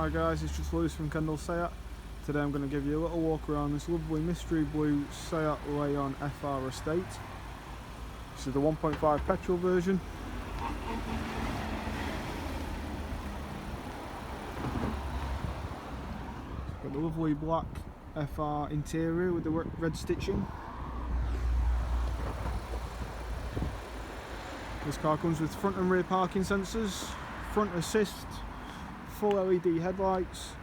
Hi guys, it's just Lewis from Kendal SEAT. Today I'm going to give you a little walk around this lovely mystery blue SEAT Leon FR estate. This is the 1.5 petrol version. It's got the lovely black FR interior with the red stitching. This car comes with front and rear parking sensors, front assist, full LED headlights.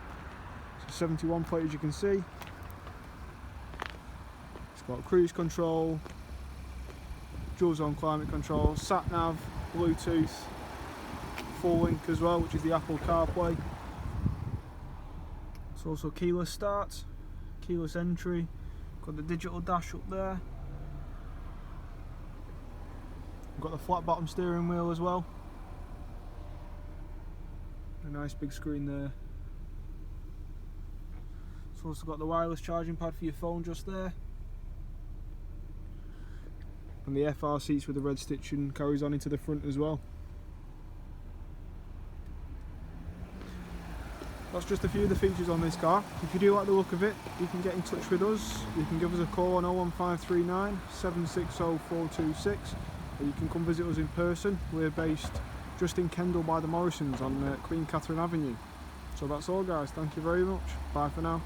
It's a 71 plate, as you can see. It's got cruise control, dual zone climate control, sat nav, Bluetooth, full link as well, which is the Apple CarPlay. It's also keyless start, keyless entry. Got the digital dash up there. We've got the flat bottom steering wheel as well. A nice big screen there. It's also got the wireless charging pad for your phone just there. And the FR seats with the red stitching carries on into the front as well. That's just a few of the features on this car. If you do like the look of it, you can get in touch with us. You can give us a call on 01539 760 426, or you can come visit us in person. We're based just in Kendal by the Morrisons on Queen Katherine Avenue. So that's all guys, thank you very much, bye for now.